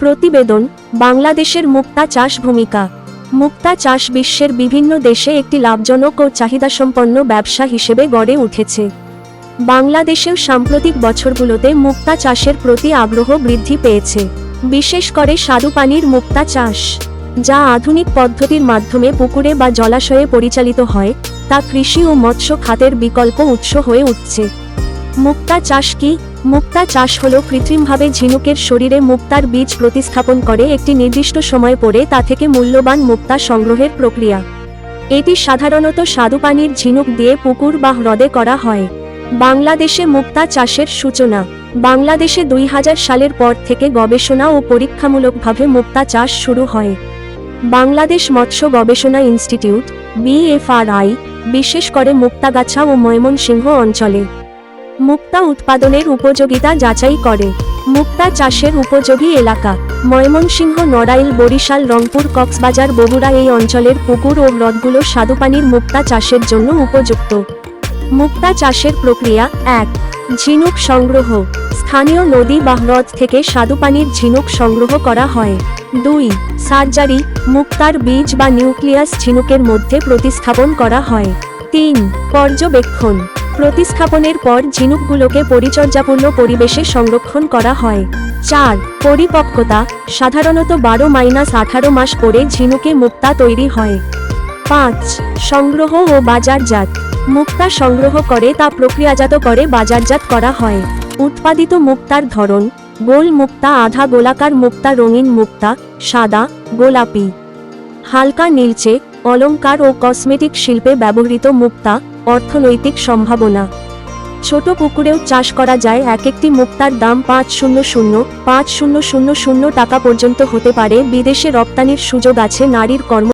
প্রতিবেদন বাংলাদেশের মুক্তা চাষ ভূমিকা। মুক্তা চাষ বিশ্বের বিভিন্ন দেশে একটি লাভজনক ও চাহিদাসম্পন্ন ব্যবসা হিসেবে গড়ে উঠেছে। বাংলাদেশেও সাম্প্রতিক বছরগুলোতে মুক্তা চাষের প্রতি আগ্রহ বৃদ্ধি পেয়েছে, বিশেষ করে স্বাদুপানির মুক্তা চাষ, যা আধুনিক পদ্ধতির মাধ্যমে পুকুরে বা জলাশয়ে পরিচালিত হয়, তা কৃষি ও মৎস্য খাতের বিকল্প উৎস হয়ে উঠছে। মুক্তা চাষ কি? মুক্তা চাষ হল কৃত্রিমভাবে ঝিনুকের শরীরে মুক্তার বীজ প্রতিস্থাপন করে একটি নির্দিষ্ট সময় পরে তা থেকে মূল্যবান মুক্তা সংগ্রহের প্রক্রিয়া। এটি সাধারণত স্বাদুপানির ঝিনুক দিয়ে পুকুর বা হ্রদে করা হয়। বাংলাদেশে মুক্তা চাষের সূচনা। বাংলাদেশে 2000 সালের পর থেকে গবেষণা ও পরীক্ষামূলকভাবে মুক্তা চাষ শুরু হয়। বাংলাদেশ মৎস্য গবেষণা ইনস্টিটিউট BFRI বিশেষ করে মুক্তাগাছা ও ময়মনসিংহ অঞ্চলে মুক্তা উৎপাদনের উপযোগিতা যাচাই করে। মুক্তা চাষের উপযোগী এলাকা: ময়মনসিংহ, নড়াইল, বরিশাল, রংপুর, কক্সবাজার, বগুড়া। এই অঞ্চলের পুকুর ও হ্রদগুলো স্বাদুপানির মুক্তা চাষের জন্য উপযুক্ত। মুক্তা চাষের প্রক্রিয়া: 1. ঝিনুক সংগ্রহ। স্থানীয় নদী বা হ্রদ থেকে স্বাদুপানির ঝিনুক সংগ্রহ করা হয়। 2. সার্জারি। মুক্তার বীজ বা নিউক্লিয়াস ঝিনুকের মধ্যে প্রতিস্থাপন করা হয়। 3. পর্যবেক্ষণ। প্রতিস্থাপনের পর ঝিনুকগুলোকে পরিচর্যাপূর্ণ পরিবেশে সংরক্ষণ করা হয়। 4. পরিপক্কতা। সাধারণত 12-18 মাস পরে ঝিনুকে মুক্তা তৈরি হয়। 5. সংগ্রহ ও বাজারজাত। মুক্তা সংগ্রহ করে তা প্রক্রিয়াজাত করে বাজারজাত করা হয়। উৎপাদিত মুক্তার ধরন: গোল মুক্তা, আধা গোলাকার মুক্তা, রঙিন মুক্তা, সাদা, গোলাপি, হালকা নীলচে। অলংকার ও কসমেটিক শিল্পে ব্যবহৃত মুক্তা। অর্থনৈতিক সম্ভাবনা: ছোট পুকুরেও চাষ করা যায়। এক একটি মুক্তার দাম 500 টাকা পর্যন্ত হতে পারে। বিদেশে রপ্তানির সুযোগ আছে। নারীর কর্ম